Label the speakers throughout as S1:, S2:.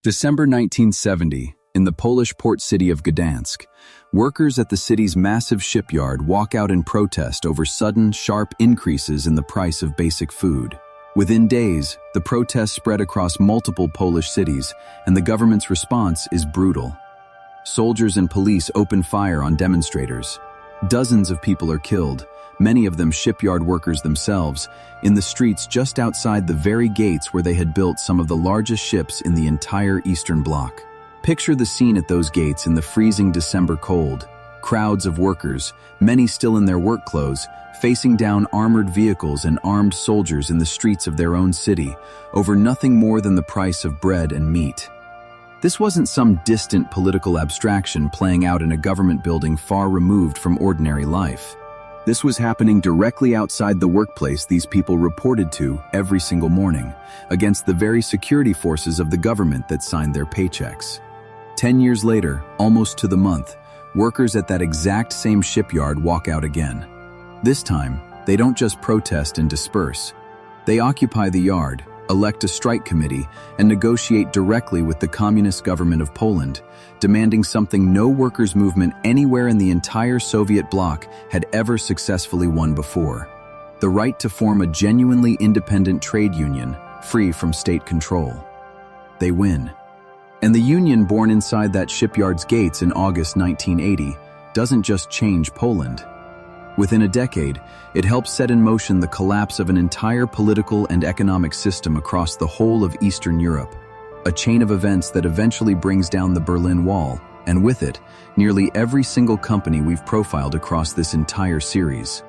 S1: December 1970, in the Polish port city of Gdansk, workers at the city's massive shipyard walk out in protest over sudden, sharp increases in the price of basic food. Within days, the protests spread across multiple Polish cities, and the government's response is brutal. Soldiers and police open fire on demonstrators. Dozens of people are killed, many of them shipyard workers themselves, in the streets just outside the very gates where they had built some of the largest ships in the entire Eastern Bloc. Picture the scene at those gates in the freezing December cold. Crowds of workers, many still in their work clothes, facing down armored vehicles and armed soldiers in the streets of their own city, over nothing more than the price of bread and meat. This wasn't some distant political abstraction playing out in a government building far removed from ordinary life. This was happening directly outside the workplace these people reported to every single morning, against the very security forces of the government that signed their paychecks. 10 years later, almost to the month, workers at that exact same shipyard walk out again. This time, they don't just protest and disperse. They occupy the yard, elect a strike committee, and negotiate directly with the Communist government of Poland, demanding something no workers' movement anywhere in the entire Soviet bloc had ever successfully won before: the right to form a genuinely independent trade union, free from state control. They win. And the union born inside that shipyard's gates in August 1980 doesn't just change Poland. Within a decade, it helped set in motion the collapse of an entire political and economic system across the whole of Eastern Europe, a chain of events that eventually brings down the Berlin Wall, and with it, nearly every single company we've profiled across this entire series.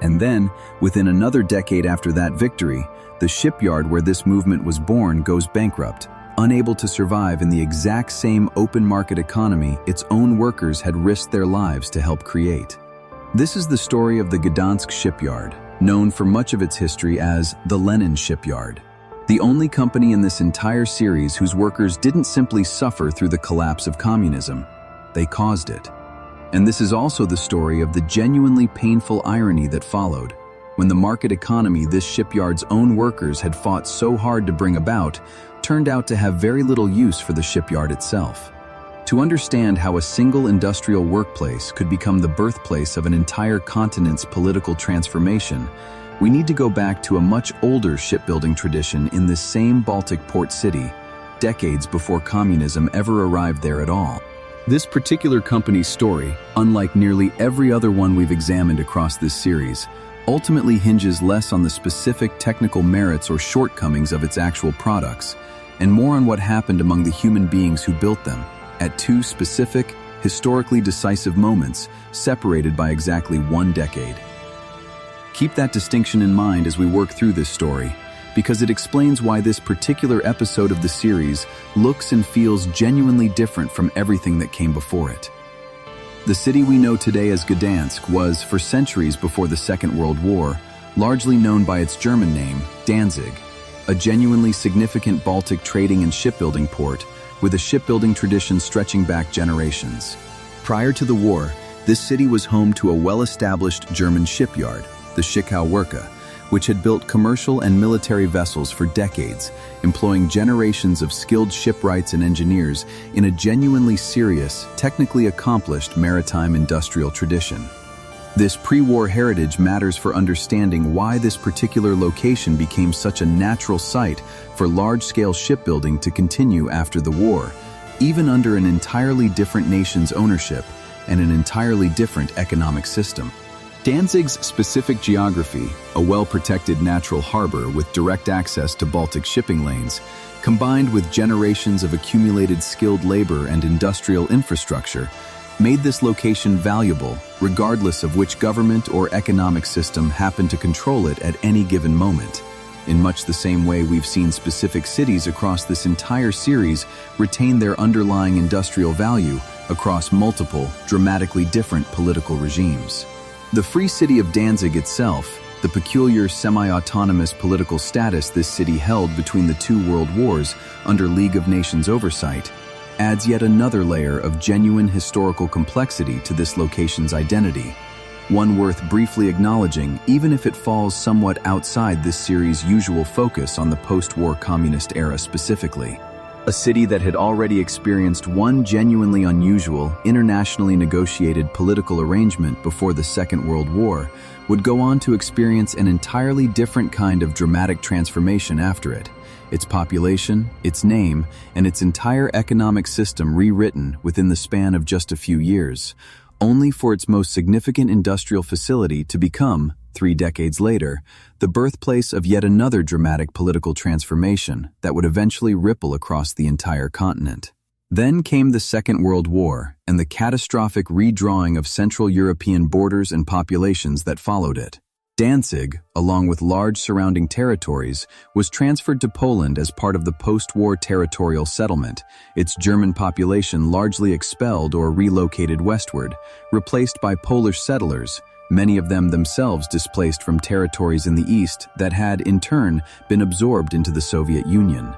S1: And then, within another decade after that victory, the shipyard where this movement was born goes bankrupt, unable to survive in the exact same open market economy its own workers had risked their lives to help create. This is the story of the Gdansk Shipyard, known for much of its history as the Lenin Shipyard, the only company in this entire series whose workers didn't simply suffer through the collapse of communism, they caused it. And this is also the story of the genuinely painful irony that followed, when the market economy this shipyard's own workers had fought so hard to bring about turned out to have very little use for the shipyard itself. To understand how a single industrial workplace could become the birthplace of an entire continent's political transformation, we need to go back to a much older shipbuilding tradition in this same Baltic port city, decades before communism ever arrived there at all. This particular company's story, unlike nearly every other one we've examined across this series, ultimately hinges less on the specific technical merits or shortcomings of its actual products, and more on what happened among the human beings who built them, at two specific, historically decisive moments separated by exactly 1 decade. Keep that distinction in mind as we work through this story, because it explains why this particular episode of the series looks and feels genuinely different from everything that came before it. The city we know today as Gdansk was, for centuries before the Second World War, largely known by its German name, Danzig, a genuinely significant Baltic trading and shipbuilding port with a shipbuilding tradition stretching back generations. Prior to the war, this city was home to a well-established German shipyard, the Shipyard, which had built commercial and military vessels for decades, employing generations of skilled shipwrights and engineers in a genuinely serious, technically accomplished maritime industrial tradition. This pre-war heritage matters for understanding why this particular location became such a natural site for large-scale shipbuilding to continue after the war, even under an entirely different nation's ownership and an entirely different economic system. Danzig's specific geography, a well-protected natural harbor with direct access to Baltic shipping lanes, combined with generations of accumulated skilled labor and industrial infrastructure, made this location valuable regardless of which government or economic system happened to control it at any given moment. In much the same way we've seen specific cities across this entire series retain their underlying industrial value across multiple, dramatically different political regimes. The Free City of Danzig itself, the peculiar semi-autonomous political status this city held between the 2 world wars under League of Nations oversight, adds yet another layer of genuine historical complexity to this location's identity, one worth briefly acknowledging even if it falls somewhat outside this series' usual focus on the post-war communist era specifically. A city that had already experienced one genuinely unusual, internationally negotiated political arrangement before the Second World War would go on to experience an entirely different kind of dramatic transformation after it. Its population, its name, and its entire economic system rewritten within the span of just a few years, only for its most significant industrial facility to become, 3 decades later, the birthplace of yet another dramatic political transformation that would eventually ripple across the entire continent. Then came the Second World War and the catastrophic redrawing of Central European borders and populations that followed it. Danzig, along with large surrounding territories, was transferred to Poland as part of the post-war territorial settlement, its German population largely expelled or relocated westward, replaced by Polish settlers, many of them themselves displaced from territories in the east that had, in turn, been absorbed into the Soviet Union.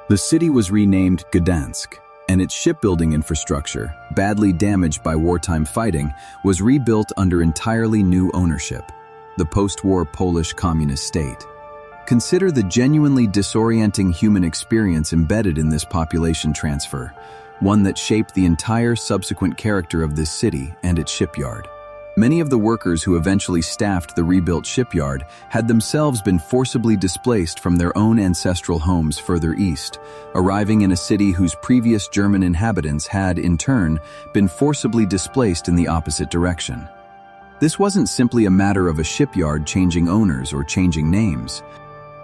S1: The city was renamed Gdansk, and its shipbuilding infrastructure, badly damaged by wartime fighting, was rebuilt under entirely new ownership, the post-war Polish communist state. Consider the genuinely disorienting human experience embedded in this population transfer, one that shaped the entire subsequent character of this city and its shipyard. Many of the workers who eventually staffed the rebuilt shipyard had themselves been forcibly displaced from their own ancestral homes further east, arriving in a city whose previous German inhabitants had, in turn, been forcibly displaced in the opposite direction. This wasn't simply a matter of a shipyard changing owners or changing names.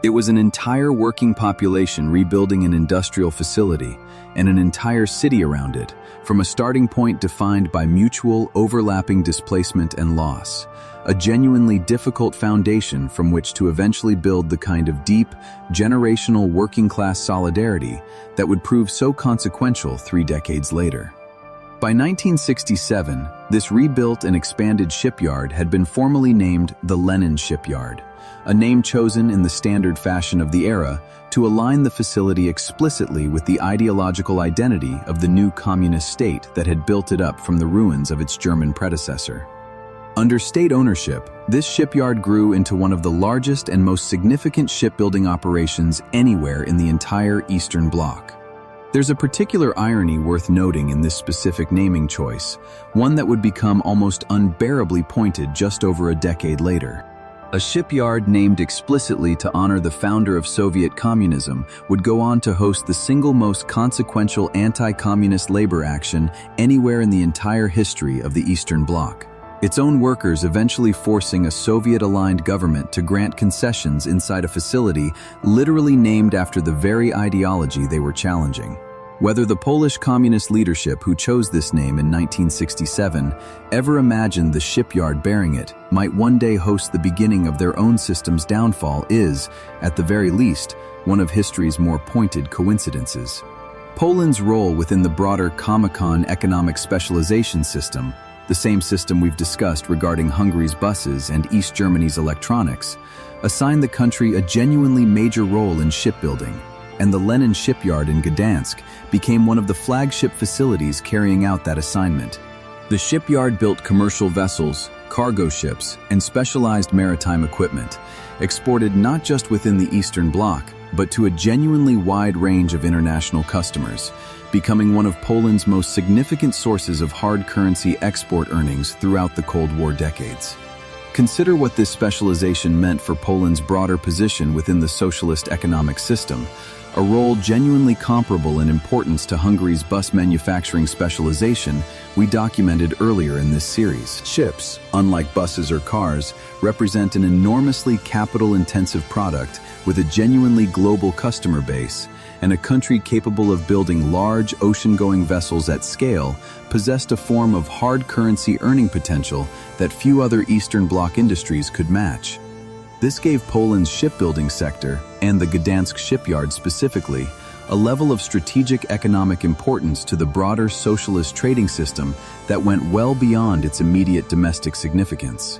S1: It was an entire working population rebuilding an industrial facility and an entire city around it, from a starting point defined by mutual, overlapping displacement and loss, a genuinely difficult foundation from which to eventually build the kind of deep, generational working-class solidarity that would prove so consequential 3 decades later. By 1967, this rebuilt and expanded shipyard had been formally named the Lenin Shipyard, a name chosen in the standard fashion of the era to align the facility explicitly with the ideological identity of the new communist state that had built it up from the ruins of its German predecessor. Under state ownership, this shipyard grew into one of the largest and most significant shipbuilding operations anywhere in the entire Eastern Bloc. There's a particular irony worth noting in this specific naming choice, one that would become almost unbearably pointed just over a decade later. A shipyard named explicitly to honor the founder of Soviet communism would go on to host the single most consequential anti-communist labor action anywhere in the entire history of the Eastern Bloc, its own workers eventually forcing a Soviet-aligned government to grant concessions inside a facility literally named after the very ideology they were challenging. Whether the Polish communist leadership who chose this name in 1967 ever imagined the shipyard bearing it might one day host the beginning of their own system's downfall is, at the very least, one of history's more pointed coincidences. Poland's role within the broader Communism economic specialization system, the same system we've discussed regarding Hungary's buses and East Germany's electronics, assigned the country a genuinely major role in shipbuilding, and the Lenin Shipyard in Gdansk became one of the flagship facilities carrying out that assignment. The shipyard built commercial vessels, cargo ships, and specialized maritime equipment, exported not just within the Eastern Bloc, but to a genuinely wide range of international customers, becoming one of Poland's most significant sources of hard currency export earnings throughout the Cold War decades. Consider what this specialization meant for Poland's broader position within the socialist economic system, a role genuinely comparable in importance to Hungary's bus manufacturing specialization we documented earlier in this series. Ships, unlike buses or cars, represent an enormously capital-intensive product with a genuinely global customer base, and a country capable of building large ocean-going vessels at scale possessed a form of hard currency earning potential that few other Eastern Bloc industries could match. This gave Poland's shipbuilding sector, and the Gdansk Shipyard specifically, a level of strategic economic importance to the broader socialist trading system that went well beyond its immediate domestic significance.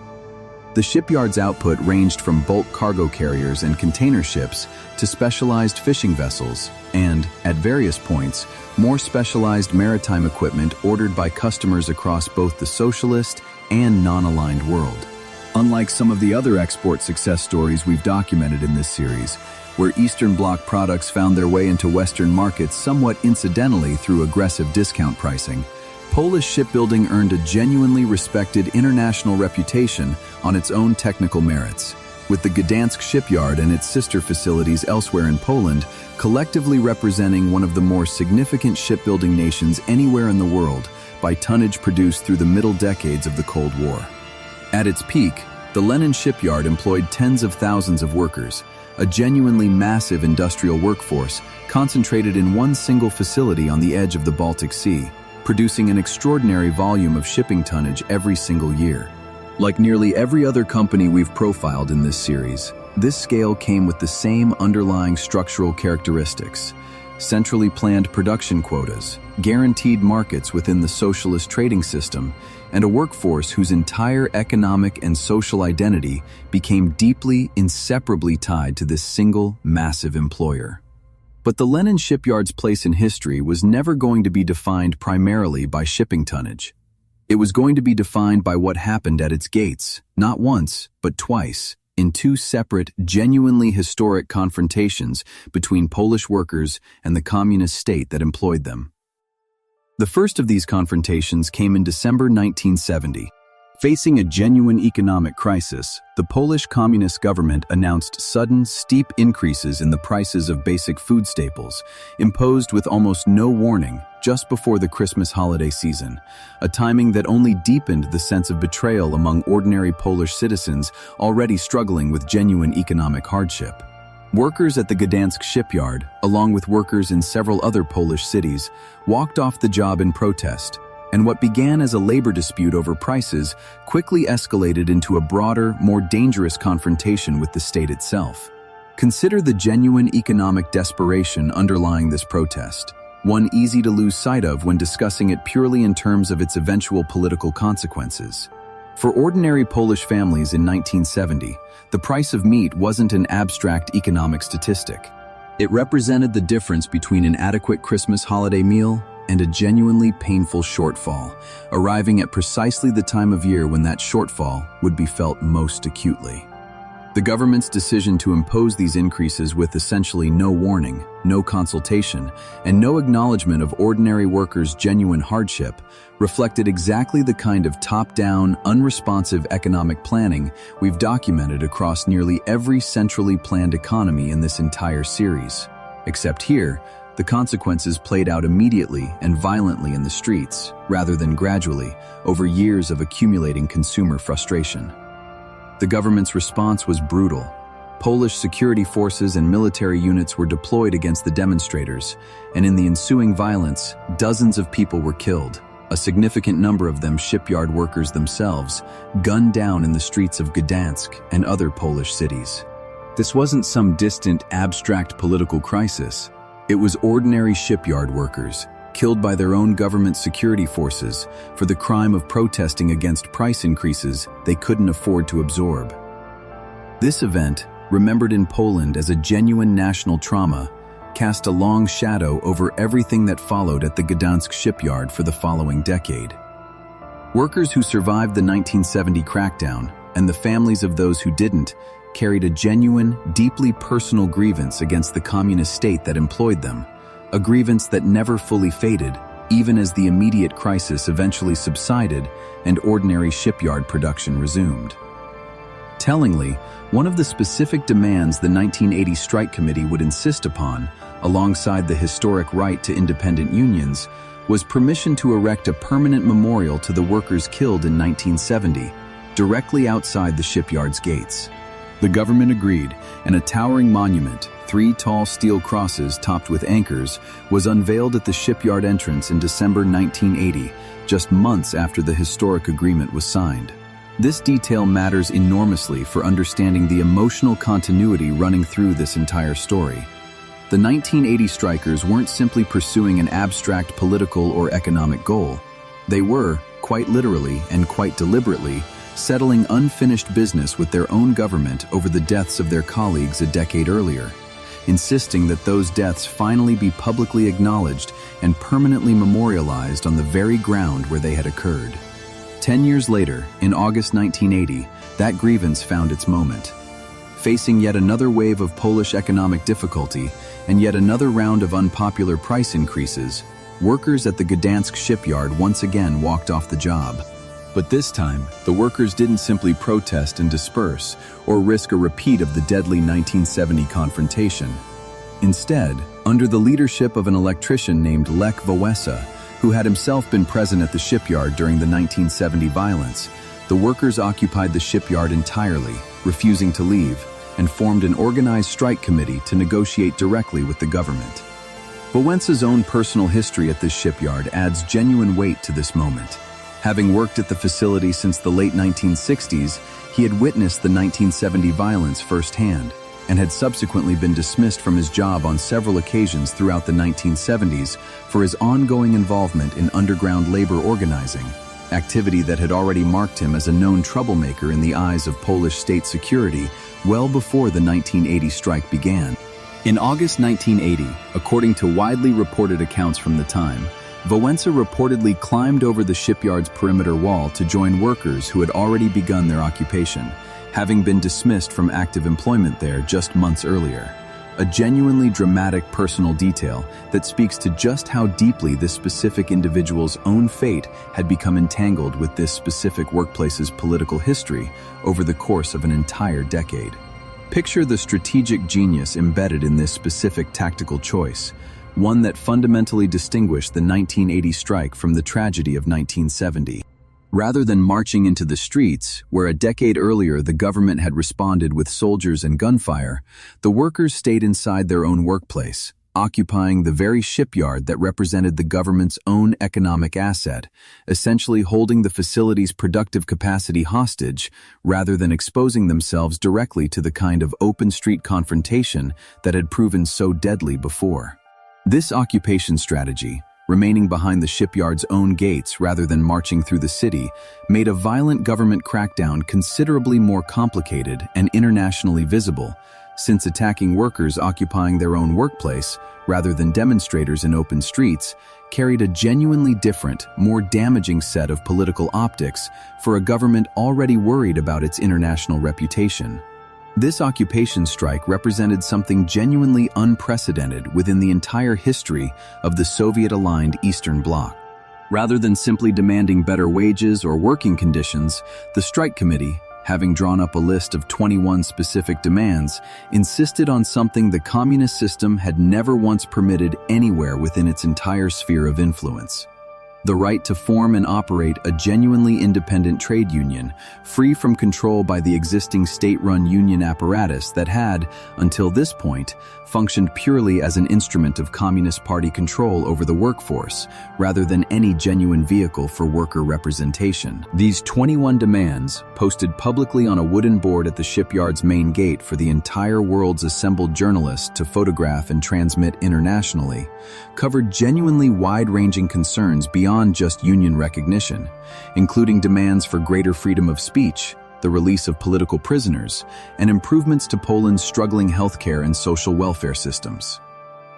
S1: The shipyard's output ranged from bulk cargo carriers and container ships to specialized fishing vessels and, at various points, more specialized maritime equipment ordered by customers across both the socialist and non-aligned world. Unlike some of the other export success stories we've documented in this series, where Eastern Bloc products found their way into Western markets somewhat incidentally through aggressive discount pricing, Polish shipbuilding earned a genuinely respected international reputation on its own technical merits, with the Gdansk Shipyard and its sister facilities elsewhere in Poland collectively representing one of the more significant shipbuilding nations anywhere in the world by tonnage produced through the middle decades of the Cold War. At its peak, the Lenin Shipyard employed tens of thousands of workers, a genuinely massive industrial workforce concentrated in one single facility on the edge of the Baltic Sea, producing an extraordinary volume of shipping tonnage every single year. Like nearly every other company we've profiled in this series, this scale came with the same underlying structural characteristics: centrally planned production quotas, guaranteed markets within the socialist trading system, and a workforce whose entire economic and social identity became deeply, inseparably tied to this single, massive employer. But the Lenin Shipyard's place in history was never going to be defined primarily by shipping tonnage. It was going to be defined by what happened at its gates, not once, but twice, in two separate, genuinely historic confrontations between Polish workers and the communist state that employed them. The first of these confrontations came in December 1970. Facing a genuine economic crisis, the Polish Communist government announced sudden, steep increases in the prices of basic food staples, imposed with almost no warning just before the Christmas holiday season, a timing that only deepened the sense of betrayal among ordinary Polish citizens already struggling with genuine economic hardship. Workers at the Gdansk Shipyard, along with workers in several other Polish cities, walked off the job in protest, and what began as a labor dispute over prices quickly escalated into a broader, more dangerous confrontation with the state itself. Consider the genuine economic desperation underlying this protest, one easy to lose sight of when discussing it purely in terms of its eventual political consequences. For ordinary Polish families in 1970, the price of meat wasn't an abstract economic statistic. It represented the difference between an adequate Christmas holiday meal and a genuinely painful shortfall, arriving at precisely the time of year when that shortfall would be felt most acutely. The government's decision to impose these increases with essentially no warning, no consultation, and no acknowledgement of ordinary workers' genuine hardship reflected exactly the kind of top-down, unresponsive economic planning we've documented across nearly every centrally planned economy in this entire series. Except here, the consequences played out immediately and violently in the streets, rather than gradually, over years of accumulating consumer frustration. The government's response was brutal. Polish security forces and military units were deployed against the demonstrators, and in the ensuing violence, dozens of people were killed, a significant number of them shipyard workers themselves, gunned down in the streets of Gdansk and other Polish cities. This wasn't some distant, abstract political crisis. It was ordinary shipyard workers, killed by their own government security forces for the crime of protesting against price increases they couldn't afford to absorb. This event, remembered in Poland as a genuine national trauma, cast a long shadow over everything that followed at the Gdansk Shipyard for the following decade. Workers who survived the 1970 crackdown, and the families of those who didn't, carried a genuine, deeply personal grievance against the communist state that employed them, a grievance that never fully faded, even as the immediate crisis eventually subsided and ordinary shipyard production resumed. Tellingly, one of the specific demands the 1980 Strike Committee would insist upon, alongside the historic right to independent unions, was permission to erect a permanent memorial to the workers killed in 1970, directly outside the shipyard's gates. The government agreed, and a towering monument, 3 tall steel crosses topped with anchors, was unveiled at the shipyard entrance in December 1980, just months after the historic agreement was signed. This detail matters enormously for understanding the emotional continuity running through this entire story. The 1980 strikers weren't simply pursuing an abstract political or economic goal. They were, quite literally and quite deliberately, settling unfinished business with their own government over the deaths of their colleagues a decade earlier, insisting that those deaths finally be publicly acknowledged and permanently memorialized on the very ground where they had occurred. 10 years later, in August 1980, that grievance found its moment. Facing yet another wave of Polish economic difficulty and yet another round of unpopular price increases, workers at the Gdansk Shipyard once again walked off the job. But this time, the workers didn't simply protest and disperse or risk a repeat of the deadly 1970 confrontation. Instead, under the leadership of an electrician named Lech Wałęsa, who had himself been present at the shipyard during the 1970 violence, the workers occupied the shipyard entirely, refusing to leave, and formed an organized strike committee to negotiate directly with the government. Wałęsa's own personal history at this shipyard adds genuine weight to this moment. Having worked at the facility since the late 1960s, he had witnessed the 1970 violence firsthand and had subsequently been dismissed from his job on several occasions throughout the 1970s for his ongoing involvement in underground labor organizing, activity that had already marked him as a known troublemaker in the eyes of Polish state security well before the 1980 strike began. In August 1980, according to widely reported accounts from the time, Wałęsa reportedly climbed over the shipyard's perimeter wall to join workers who had already begun their occupation, having been dismissed from active employment there just months earlier. A genuinely dramatic personal detail that speaks to just how deeply this specific individual's own fate had become entangled with this specific workplace's political history over the course of an entire decade. Picture the strategic genius embedded in this specific tactical choice, one that fundamentally distinguished the 1980 strike from the tragedy of 1970. Rather than marching into the streets, where a decade earlier the government had responded with soldiers and gunfire, the workers stayed inside their own workplace, occupying the very shipyard that represented the government's own economic asset, essentially holding the facility's productive capacity hostage rather than exposing themselves directly to the kind of open street confrontation that had proven so deadly before. This occupation strategy, remaining behind the shipyard's own gates rather than marching through the city, made a violent government crackdown considerably more complicated and internationally visible, since attacking workers occupying their own workplace, rather than demonstrators in open streets, carried a genuinely different, more damaging set of political optics for a government already worried about its international reputation. This occupation strike represented something genuinely unprecedented within the entire history of the Soviet-aligned Eastern Bloc. Rather than simply demanding better wages or working conditions, the strike committee, having drawn up a list of 21 specific demands, insisted on something the communist system had never once permitted anywhere within its entire sphere of influence: the right to form and operate a genuinely independent trade union, free from control by the existing state-run union apparatus that had, until this point, functioned purely as an instrument of Communist Party control over the workforce, rather than any genuine vehicle for worker representation. These 21 demands, posted publicly on a wooden board at the shipyard's main gate for the entire world's assembled journalists to photograph and transmit internationally, covered genuinely wide-ranging concerns beyond just union recognition, including demands for greater freedom of speech, the release of political prisoners, and improvements to Poland's struggling healthcare and social welfare systems.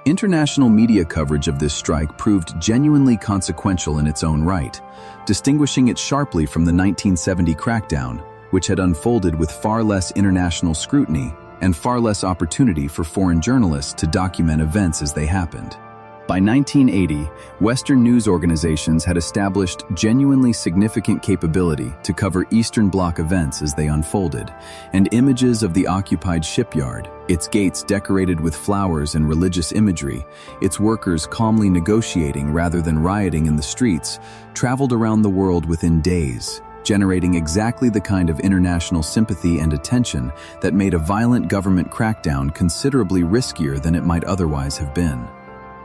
S1: International media coverage of this strike proved genuinely consequential in its own right, distinguishing it sharply from the 1970 crackdown, which had unfolded with far less international scrutiny and far less opportunity for foreign journalists to document events as they happened. By 1980, Western news organizations had established genuinely significant capability to cover Eastern Bloc events as they unfolded, and images of the occupied shipyard, its gates decorated with flowers and religious imagery, its workers calmly negotiating rather than rioting in the streets, traveled around the world within days, generating exactly the kind of international sympathy and attention that made a violent government crackdown considerably riskier than it might otherwise have been.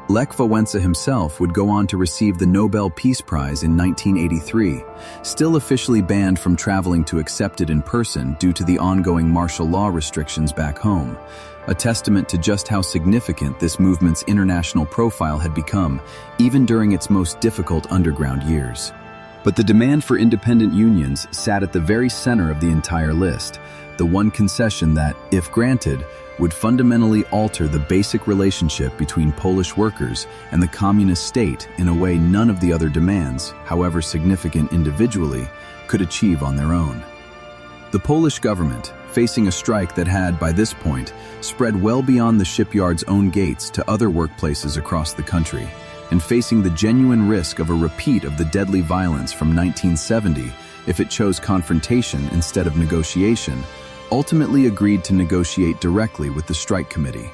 S1: Lech Wałęsa himself would go on to receive the Nobel Peace Prize in 1983, still officially banned from traveling to accept it in person due to the ongoing martial law restrictions back home, a testament to just how significant this movement's international profile had become, even during its most difficult underground years. But the demand for independent unions sat at the very center of the entire list, the one concession that, if granted, would fundamentally alter the basic relationship between Polish workers and the communist state in a way none of the other demands, however significant individually, could achieve on their own. The Polish government, facing a strike that had, by this point, spread well beyond the shipyard's own gates to other workplaces across the country, and facing the genuine risk of a repeat of the deadly violence from 1970 if it chose confrontation instead of negotiation, ultimately agreed to negotiate directly with the strike committee.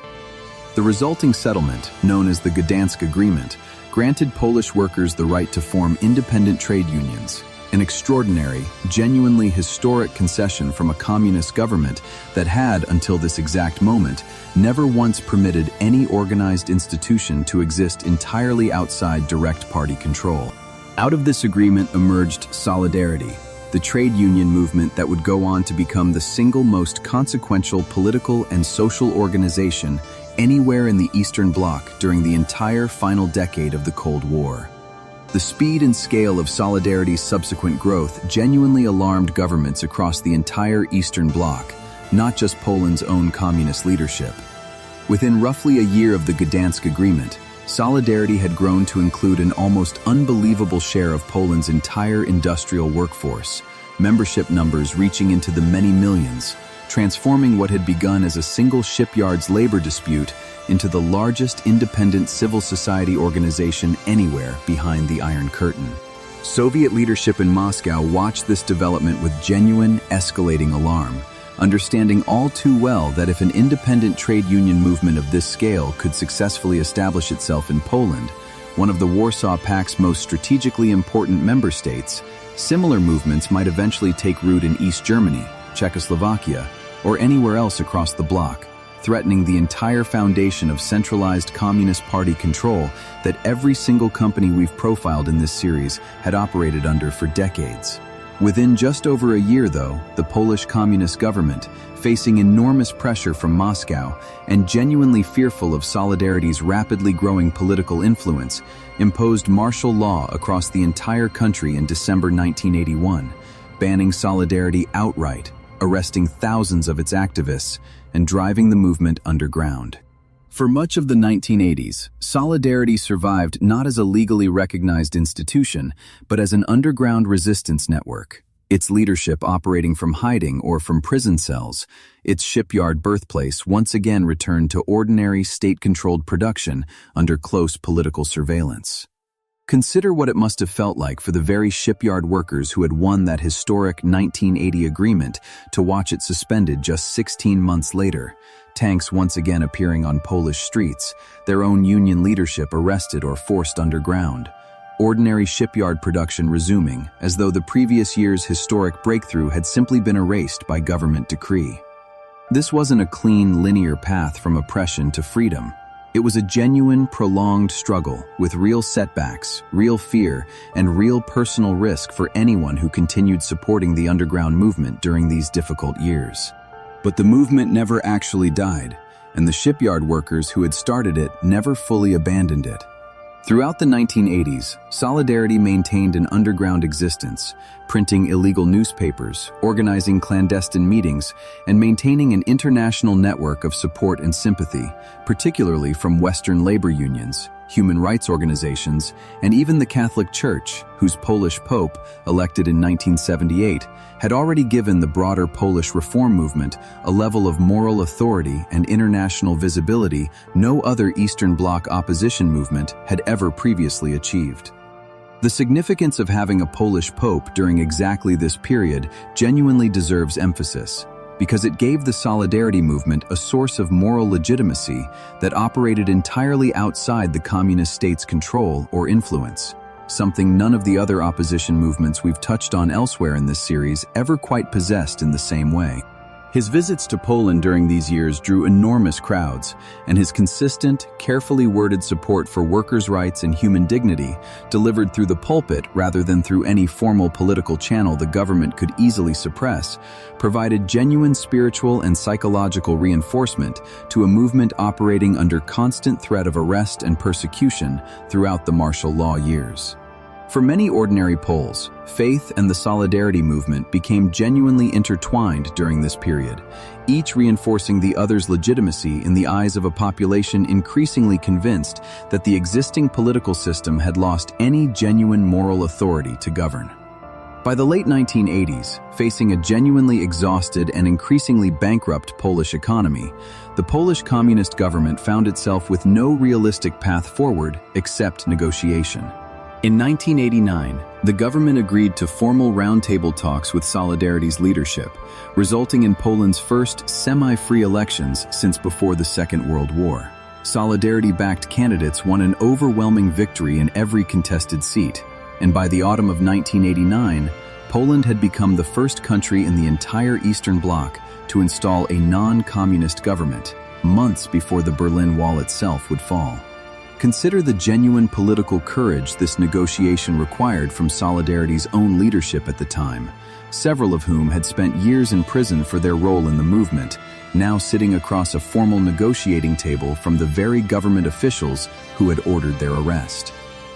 S1: The resulting settlement, known as the Gdansk Agreement, granted Polish workers the right to form independent trade unions, an extraordinary, genuinely historic concession from a communist government that had, until this exact moment, never once permitted any organized institution to exist entirely outside direct party control. Out of this agreement emerged Solidarity, the trade union movement that would go on to become the single most consequential political and social organization anywhere in the Eastern Bloc during the entire final decade of the Cold War. The speed and scale of Solidarity's subsequent growth genuinely alarmed governments across the entire Eastern Bloc, not just Poland's own communist leadership. Within roughly a year of the Gdansk Agreement, Solidarity had grown to include an almost unbelievable share of Poland's entire industrial workforce, membership numbers reaching into the many millions, transforming what had begun as a single shipyard's labor dispute into the largest independent civil society organization anywhere behind the Iron Curtain. Soviet leadership in Moscow watched this development with genuine, escalating alarm, understanding all too well that if an independent trade union movement of this scale could successfully establish itself in Poland, one of the Warsaw Pact's most strategically important member states, similar movements might eventually take root in East Germany, Czechoslovakia, or anywhere else across the bloc, threatening the entire foundation of centralized Communist Party control that every single company we've profiled in this series had operated under for decades. Within just over a year, though, the Polish Communist government, facing enormous pressure from Moscow and genuinely fearful of Solidarity's rapidly growing political influence, imposed martial law across the entire country in December 1981, banning Solidarity outright, arresting thousands of its activists, and driving the movement underground. For much of the 1980s, Solidarity survived not as a legally recognized institution, but as an underground resistance network, its leadership operating from hiding or from prison cells. Its shipyard birthplace once again returned to ordinary state-controlled production under close political surveillance. Consider what it must have felt like for the very shipyard workers who had won that historic 1980 agreement to watch it suspended just 16 months later, tanks once again appearing on Polish streets, their own union leadership arrested or forced underground, ordinary shipyard production resuming as though the previous year's historic breakthrough had simply been erased by government decree. This wasn't a clean, linear path from oppression to freedom. It was a genuine, prolonged struggle with real setbacks, real fear, and real personal risk for anyone who continued supporting the underground movement during these difficult years. But the movement never actually died, and the shipyard workers who had started it never fully abandoned it. Throughout the 1980s, Solidarity maintained an underground existence, printing illegal newspapers, organizing clandestine meetings, and maintaining an international network of support and sympathy, particularly from Western labor unions, human rights organizations, and even the Catholic Church, whose Polish Pope, elected in 1978, had already given the broader Polish reform movement a level of moral authority and international visibility no other Eastern Bloc opposition movement had ever previously achieved. The significance of having a Polish Pope during exactly this period genuinely deserves emphasis, because it gave the Solidarity movement a source of moral legitimacy that operated entirely outside the communist state's control or influence, something none of the other opposition movements we've touched on elsewhere in this series ever quite possessed in the same way. His visits to Poland during these years drew enormous crowds, and his consistent, carefully worded support for workers' rights and human dignity, delivered through the pulpit rather than through any formal political channel the government could easily suppress, provided genuine spiritual and psychological reinforcement to a movement operating under constant threat of arrest and persecution throughout the martial law years. For many ordinary Poles, faith and the Solidarity movement became genuinely intertwined during this period, each reinforcing the other's legitimacy in the eyes of a population increasingly convinced that the existing political system had lost any genuine moral authority to govern. By the late 1980s, facing a genuinely exhausted and increasingly bankrupt Polish economy, the Polish communist government found itself with no realistic path forward except negotiation. In 1989, the government agreed to formal roundtable talks with Solidarity's leadership, resulting in Poland's first semi-free elections since before the Second World War. Solidarity-backed candidates won an overwhelming victory in every contested seat, and by the autumn of 1989, Poland had become the first country in the entire Eastern Bloc to install a non-communist government, months before the Berlin Wall itself would fall. Consider the genuine political courage this negotiation required from Solidarity's own leadership at the time, several of whom had spent years in prison for their role in the movement, now sitting across a formal negotiating table from the very government officials who had ordered their arrest.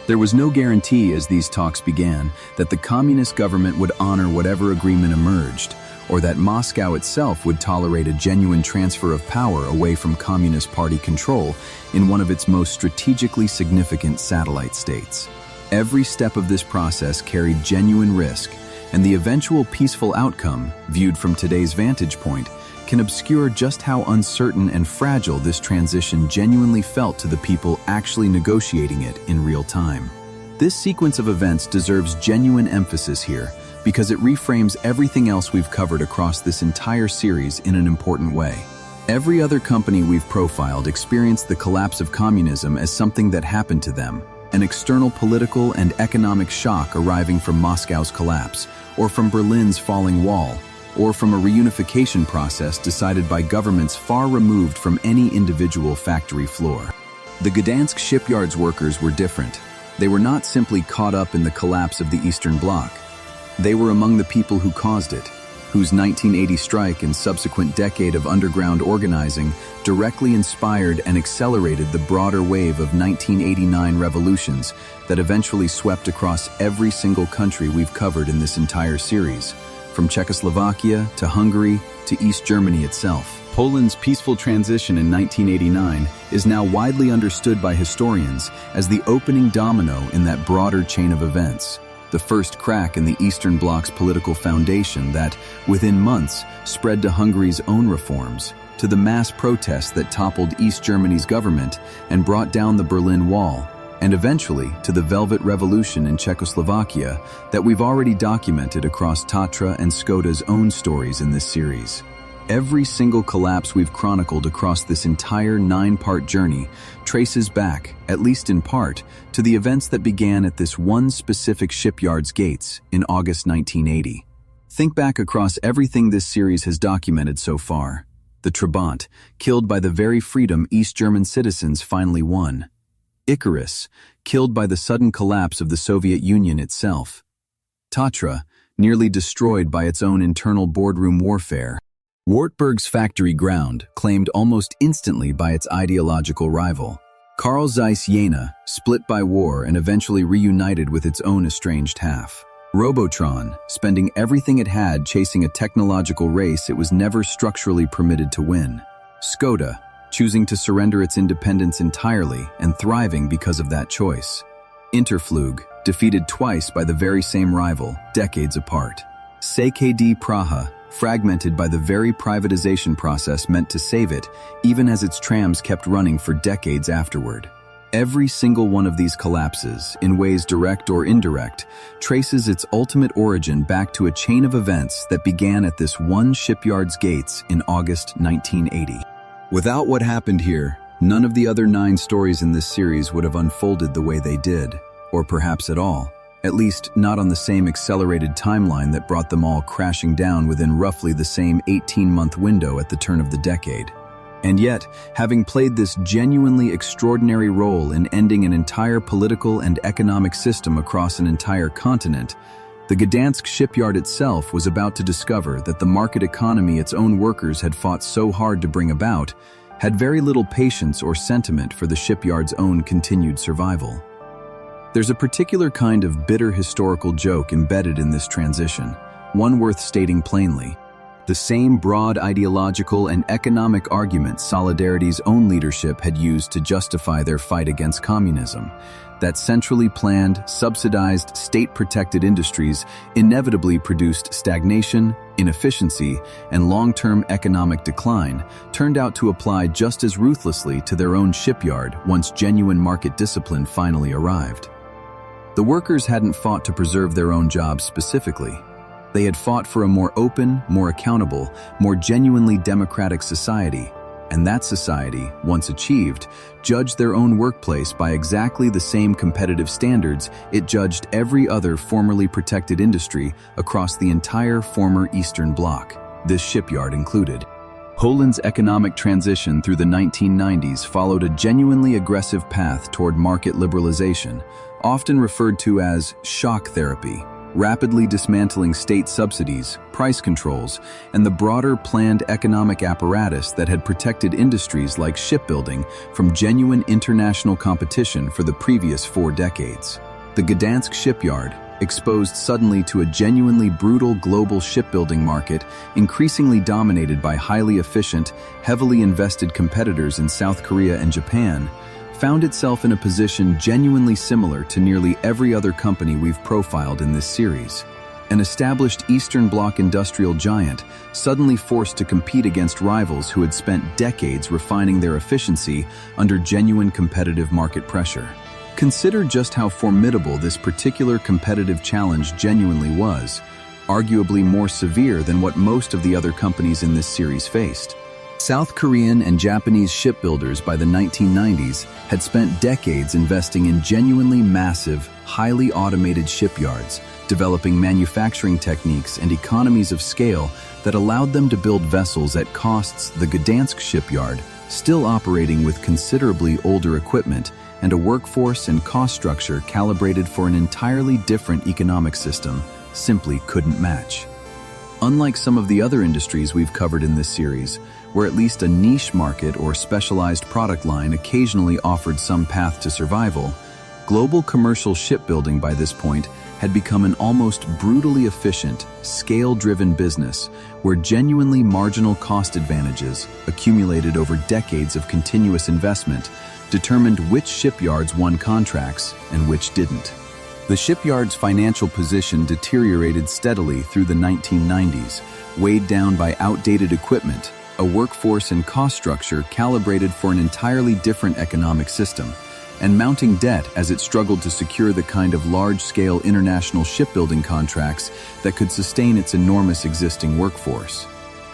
S1: There was no guarantee as these talks began that the communist government would honor whatever agreement emerged, or that Moscow itself would tolerate a genuine transfer of power away from Communist Party control in one of its most strategically significant satellite states. Every step of this process carried genuine risk, and the eventual peaceful outcome, viewed from today's vantage point, can obscure just how uncertain and fragile this transition genuinely felt to the people actually negotiating it in real time. This sequence of events deserves genuine emphasis here because it reframes everything else we've covered across this entire series in an important way. Every other company we've profiled experienced the collapse of communism as something that happened to them, an external political and economic shock arriving from Moscow's collapse, or from Berlin's falling wall, or from a reunification process decided by governments far removed from any individual factory floor. The Gdansk Shipyard's workers were different. They were not simply caught up in the collapse of the Eastern Bloc. They were among the people who caused it, whose 1980 strike and subsequent decade of underground organizing directly inspired and accelerated the broader wave of 1989 revolutions that eventually swept across every single country we've covered in this entire series, from Czechoslovakia to Hungary to East Germany itself. Poland's peaceful transition in 1989 is now widely understood by historians as the opening domino in that broader chain of events, the first crack in the Eastern Bloc's political foundation that, within months, spread to Hungary's own reforms, to the mass protests that toppled East Germany's government and brought down the Berlin Wall, and eventually to the Velvet Revolution in Czechoslovakia that we've already documented across Tatra and Skoda's own stories in this series. Every single collapse we've chronicled across this entire 9-part journey traces back, at least in part, to the events that began at this one specific shipyard's gates in August 1980. Think back across everything this series has documented so far. The Trabant, killed by the very freedom East German citizens finally won. Icarus, killed by the sudden collapse of the Soviet Union itself. Tatra, nearly destroyed by its own internal boardroom warfare. Wartburg's factory ground, claimed almost instantly by its ideological rival. Carl Zeiss Jena, split by war and eventually reunited with its own estranged half. Robotron, spending everything it had chasing a technological race it was never structurally permitted to win. Skoda, choosing to surrender its independence entirely and thriving because of that choice. Interflug, defeated twice by the very same rival, decades apart. CKD Praha, fragmented by the very privatization process meant to save it, even as its trams kept running for decades afterward. Every single one of these collapses, in ways direct or indirect, traces its ultimate origin back to a chain of events that began at this one shipyard's gates in August 1980. Without what happened here, none of the other 9 stories in this series would have unfolded the way they did, or perhaps at all. At least not on the same accelerated timeline that brought them all crashing down within roughly the same 18-month window at the turn of the decade. And yet, having played this genuinely extraordinary role in ending an entire political and economic system across an entire continent, the Gdansk Shipyard itself was about to discover that the market economy its own workers had fought so hard to bring about had very little patience or sentiment for the shipyard's own continued survival. There's a particular kind of bitter historical joke embedded in this transition, one worth stating plainly. The same broad ideological and economic arguments Solidarity's own leadership had used to justify their fight against communism. That centrally planned, subsidized, state-protected industries inevitably produced stagnation, inefficiency, and long-term economic decline turned out to apply just as ruthlessly to their own shipyard once genuine market discipline finally arrived. The workers hadn't fought to preserve their own jobs specifically. They had fought for a more open, more accountable, more genuinely democratic society, and that society, once achieved, judged their own workplace by exactly the same competitive standards it judged every other formerly protected industry across the entire former Eastern Bloc, this shipyard included. Poland's economic transition through the 1990s followed a genuinely aggressive path toward market liberalization, often referred to as shock therapy, rapidly dismantling state subsidies, price controls, and the broader planned economic apparatus that had protected industries like shipbuilding from genuine international competition for the previous 4 decades. The Gdansk Shipyard, exposed suddenly to a genuinely brutal global shipbuilding market increasingly dominated by highly efficient, heavily invested competitors in South Korea and Japan, found itself in a position genuinely similar to nearly every other company we've profiled in this series. An established Eastern Bloc industrial giant suddenly forced to compete against rivals who had spent decades refining their efficiency under genuine competitive market pressure. Consider just how formidable this particular competitive challenge genuinely was, arguably more severe than what most of the other companies in this series faced. South Korean and Japanese shipbuilders by the 1990s had spent decades investing in genuinely massive, highly automated shipyards, developing manufacturing techniques and economies of scale that allowed them to build vessels at costs the Gdansk Shipyard, still operating with considerably older equipment and a workforce and cost structure calibrated for an entirely different economic system, simply couldn't match. Unlike some of the other industries we've covered in this series, where at least a niche market or specialized product line occasionally offered some path to survival, global commercial shipbuilding by this point had become an almost brutally efficient, scale-driven business where genuinely marginal cost advantages, accumulated over decades of continuous investment, determined which shipyards won contracts and which didn't. The shipyard's financial position deteriorated steadily through the 1990s, weighed down by outdated equipment, a workforce and cost structure calibrated for an entirely different economic system, and mounting debt as it struggled to secure the kind of large-scale international shipbuilding contracts that could sustain its enormous existing workforce.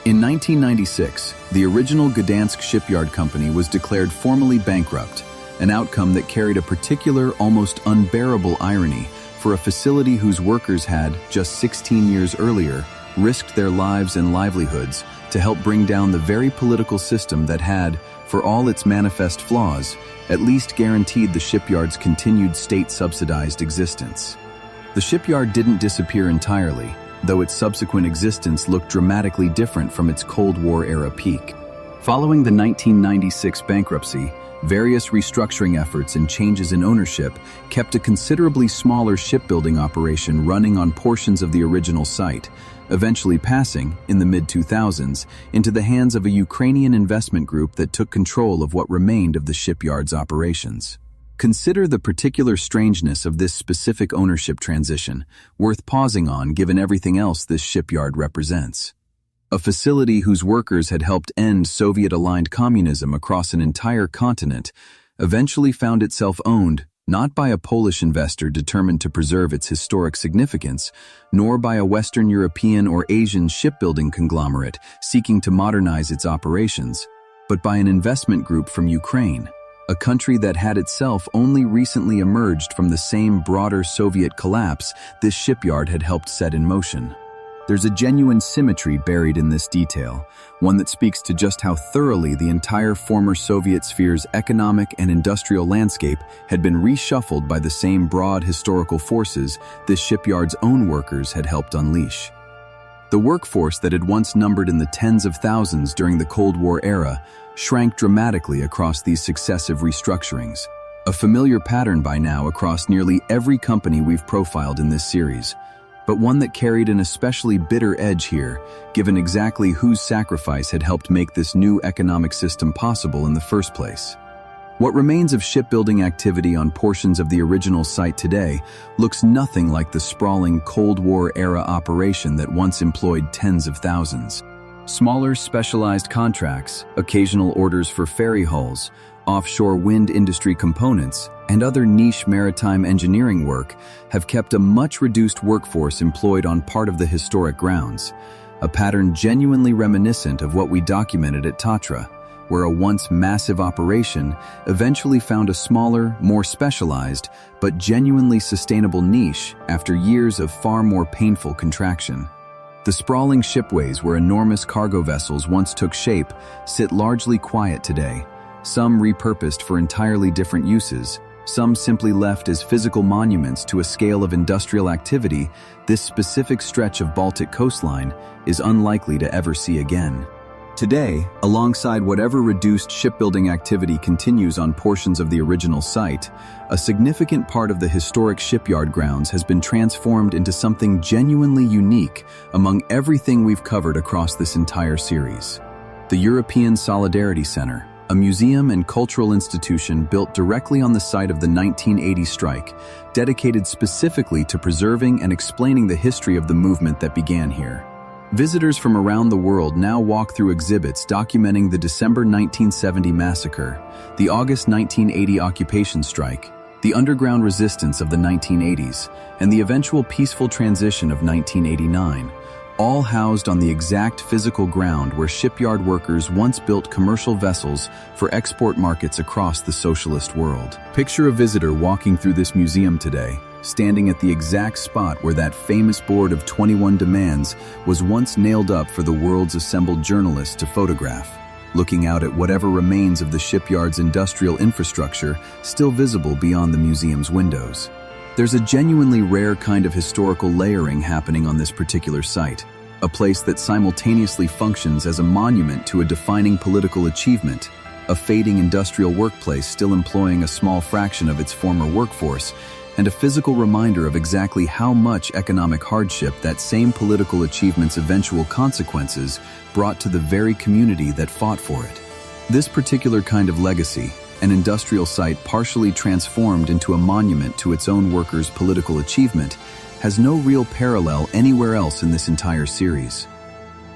S1: In 1996, the original Gdansk Shipyard Company was declared formally bankrupt, an outcome that carried a particular, almost unbearable irony for a facility whose workers had, just 16 years earlier, risked their lives and livelihoods to help bring down the very political system that had, for all its manifest flaws, at least guaranteed the shipyard's continued state-subsidized existence. The shipyard didn't disappear entirely, though its subsequent existence looked dramatically different from its Cold War-era peak. Following the 1996 bankruptcy, various restructuring efforts and changes in ownership kept a considerably smaller shipbuilding operation running on portions of the original site, eventually passing, in the mid-2000s, into the hands of a Ukrainian investment group that took control of what remained of the shipyard's operations. Consider the particular strangeness of this specific ownership transition, worth pausing on given everything else this shipyard represents. A facility whose workers had helped end Soviet-aligned communism across an entire continent eventually found itself owned not by a Polish investor determined to preserve its historic significance, nor by a Western European or Asian shipbuilding conglomerate seeking to modernize its operations, but by an investment group from Ukraine, a country that had itself only recently emerged from the same broader Soviet collapse this shipyard had helped set in motion. There's a genuine symmetry buried in this detail, one that speaks to just how thoroughly the entire former Soviet sphere's economic and industrial landscape had been reshuffled by the same broad historical forces this shipyard's own workers had helped unleash. The workforce that had once numbered in the tens of thousands during the Cold War era shrank dramatically across these successive restructurings, a familiar pattern by now across nearly every company we've profiled in this series. but one that carried an especially bitter edge here, given exactly whose sacrifice had helped make this new economic system possible in the first place. What remains of shipbuilding activity on portions of the original site today looks nothing like the sprawling Cold War-era operation that once employed tens of thousands. Smaller, specialized contracts, occasional orders for ferry hulls, offshore wind industry components, and other niche maritime engineering work have kept a much-reduced workforce employed on part of the historic grounds, a pattern genuinely reminiscent of what we documented at Tatra, where a once massive operation eventually found a smaller, more specialized, but genuinely sustainable niche after years of far more painful contraction. The sprawling shipways where enormous cargo vessels once took shape sit largely quiet today, some repurposed for entirely different uses, some simply left as physical monuments to a scale of industrial activity this specific stretch of Baltic coastline is unlikely to ever see again. Today, alongside whatever reduced shipbuilding activity continues on portions of the original site, a significant part of the historic shipyard grounds has been transformed into something genuinely unique among everything we've covered across this entire series. The European Solidarity Center, a museum and cultural institution built directly on the site of the 1980 strike, dedicated specifically to preserving and explaining the history of the movement that began here. Visitors from around the world now walk through exhibits documenting the December 1970 massacre, the August 1980 occupation strike, the underground resistance of the 1980s, and the eventual peaceful transition of 1989, all housed on the exact physical ground where shipyard workers once built commercial vessels for export markets across the socialist world. Picture a visitor walking through this museum today, standing at the exact spot where that famous board of 21 demands was once nailed up for the world's assembled journalists to photograph, looking out at whatever remains of the shipyard's industrial infrastructure still visible beyond the museum's windows. There's a genuinely rare kind of historical layering happening on this particular site, a place that simultaneously functions as a monument to a defining political achievement, a fading industrial workplace still employing a small fraction of its former workforce, and a physical reminder of exactly how much economic hardship that same political achievement's eventual consequences brought to the very community that fought for it. This particular kind of legacy, an industrial site partially transformed into a monument to its own workers' political achievement, has no real parallel anywhere else in this entire series.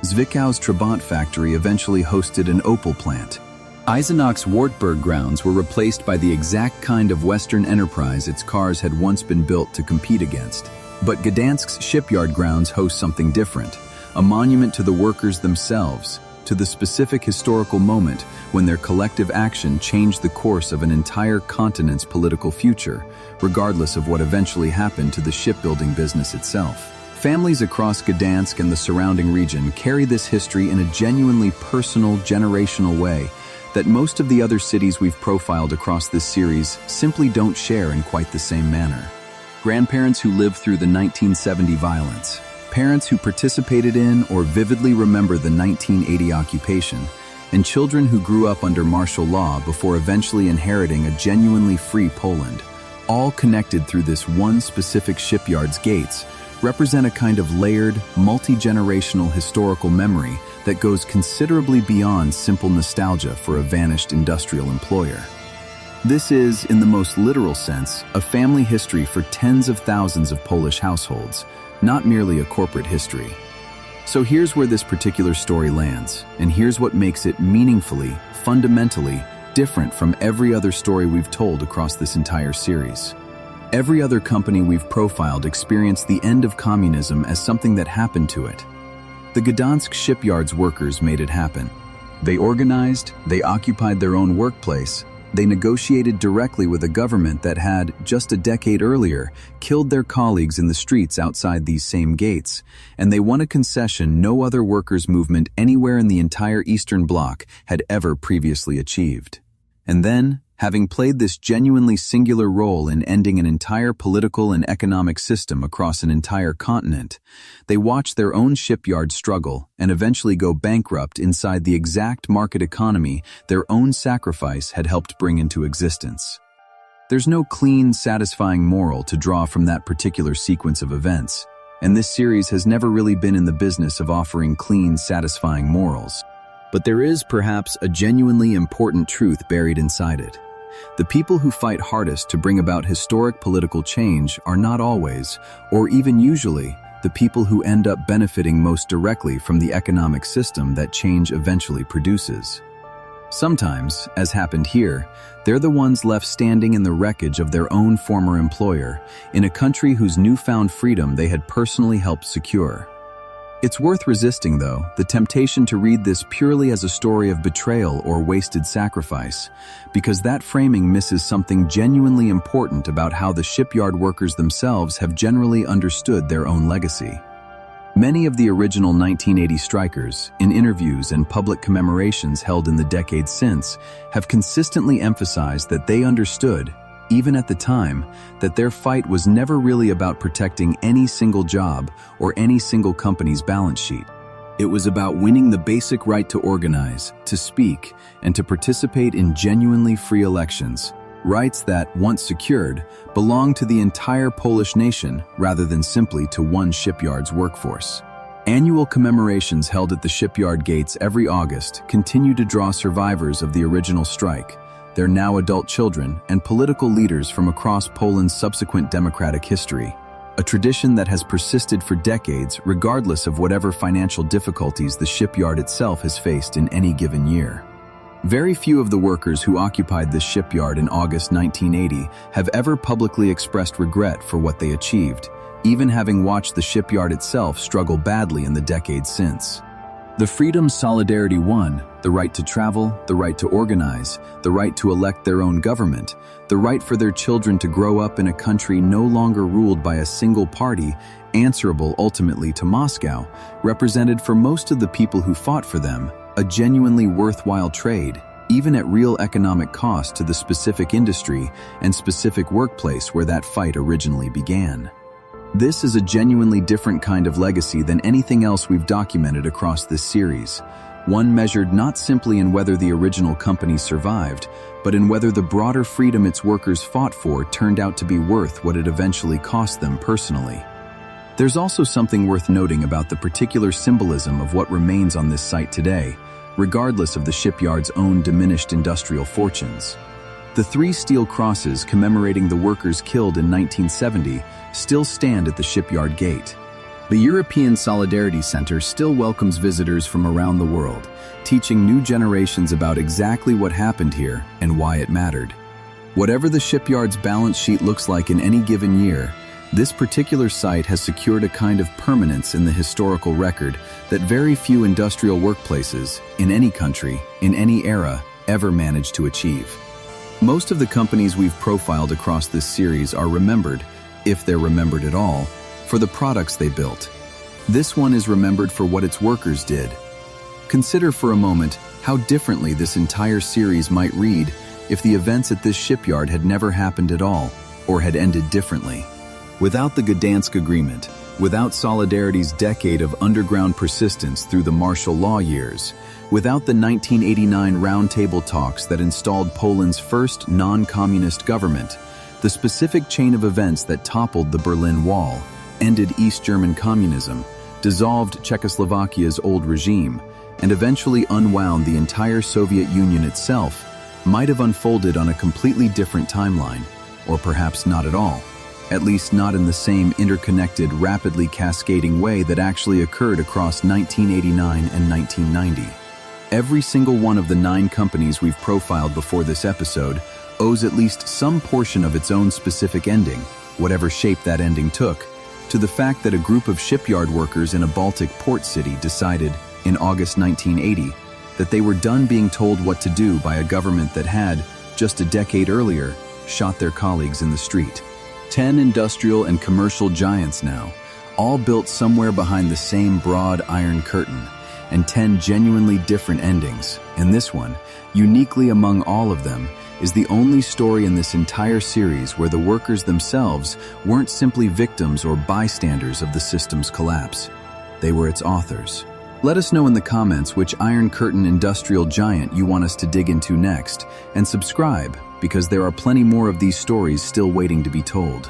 S1: Zwicow's Trabant factory eventually hosted an opal plant. Eisenach's Wartburg grounds were replaced by the exact kind of Western enterprise its cars had once been built to compete against. But Gdansk's shipyard grounds host something different, a monument to the workers themselves, to the specific historical moment when their collective action changed the course of an entire continent's political future, regardless of what eventually happened to the shipbuilding business itself. Families across Gdansk and the surrounding region carry this history in a genuinely personal, generational way that most of the other cities we've profiled across this series simply don't share in quite the same manner. Grandparents who lived through the 1970 violence, parents who participated in or vividly remember the 1980 occupation, and children who grew up under martial law before eventually inheriting a genuinely free Poland, all connected through this one specific shipyard's gates, represent a kind of layered, multi-generational historical memory that goes considerably beyond simple nostalgia for a vanished industrial employer. This is, in the most literal sense, a family history for tens of thousands of Polish households, not merely a corporate history. So here's where this particular story lands, and here's what makes it meaningfully, fundamentally, different from every other story we've told across this entire series. Every other company we've profiled experienced the end of communism as something that happened to it. The Gdansk Shipyard's workers made it happen. They organized, they occupied their own workplace, they negotiated directly with a government that had, just a decade earlier, killed their colleagues in the streets outside these same gates, and they won a concession no other workers' movement anywhere in the entire Eastern Bloc had ever previously achieved. And then, having played this genuinely singular role in ending an entire political and economic system across an entire continent, they watched their own shipyard struggle and eventually go bankrupt inside the exact market economy their own sacrifice had helped bring into existence. There's no clean, satisfying moral to draw from that particular sequence of events, and this series has never really been in the business of offering clean, satisfying morals. But there is perhaps a genuinely important truth buried inside it. The people who fight hardest to bring about historic political change are not always, or even usually, the people who end up benefiting most directly from the economic system that change eventually produces. Sometimes, as happened here, they're the ones left standing in the wreckage of their own former employer, in a country whose newfound freedom they had personally helped secure. It's worth resisting, though, the temptation to read this purely as a story of betrayal or wasted sacrifice, because that framing misses something genuinely important about how the shipyard workers themselves have generally understood their own legacy. Many of the original 1980 strikers, in interviews and public commemorations held in the decades since, have consistently emphasized that they understood, even at the time, that their fight was never really about protecting any single job or any single company's balance sheet. It was about winning the basic right to organize, to speak, and to participate in genuinely free elections, rights that, once secured, belonged to the entire Polish nation rather than simply to one shipyard's workforce. Annual commemorations held at the shipyard gates every August continue to draw survivors of the original strike, their now adult children, and political leaders from across Poland's subsequent democratic history, a tradition that has persisted for decades regardless of whatever financial difficulties the shipyard itself has faced in any given year. Very few of the workers who occupied this shipyard in August 1980 have ever publicly expressed regret for what they achieved, even having watched the shipyard itself struggle badly in the decades since. The freedoms Solidarity won, the right to travel, the right to organize, the right to elect their own government, the right for their children to grow up in a country no longer ruled by a single party, answerable ultimately to Moscow, represented for most of the people who fought for them a genuinely worthwhile trade, even at real economic cost to the specific industry and specific workplace where that fight originally began. This is a genuinely different kind of legacy than anything else we've documented across this series, one measured not simply in whether the original company survived, but in whether the broader freedom its workers fought for turned out to be worth what it eventually cost them personally. There's also something worth noting about the particular symbolism of what remains on this site today, regardless of the shipyard's own diminished industrial fortunes. The 3 steel crosses commemorating the workers killed in 1970 still stand at the shipyard gate. The European Solidarity Center still welcomes visitors from around the world, teaching new generations about exactly what happened here and why it mattered. Whatever the shipyard's balance sheet looks like in any given year, this particular site has secured a kind of permanence in the historical record that very few industrial workplaces, in any country, in any era, ever managed to achieve. Most of the companies we've profiled across this series are remembered, if they're remembered at all, for the products they built. This one is remembered for what its workers did. Consider for a moment how differently this entire series might read if the events at this shipyard had never happened at all, or had ended differently. Without the Gdansk Agreement, without Solidarity's decade of underground persistence through the martial law years, without the 1989 roundtable talks that installed Poland's first non-communist government, the specific chain of events that toppled the Berlin Wall, ended East German communism, dissolved Czechoslovakia's old regime, and eventually unwound the entire Soviet Union itself, might have unfolded on a completely different timeline, or perhaps not at all. At least not in the same interconnected, rapidly cascading way that actually occurred across 1989 and 1990. Every single one of the 9 companies we've profiled before this episode owes at least some portion of its own specific ending, whatever shape that ending took, to the fact that a group of shipyard workers in a Baltic port city decided, in August 1980, that they were done being told what to do by a government that had, just a decade earlier, shot their colleagues in the street. 10 industrial and commercial giants now, all built somewhere behind the same broad iron curtain, and 10 genuinely different endings, and this one, uniquely among all of them, is the only story in this entire series where the workers themselves weren't simply victims or bystanders of the system's collapse. They were its authors. Let us know in the comments which Iron Curtain industrial giant you want us to dig into next, and subscribe, because there are plenty more of these stories still waiting to be told.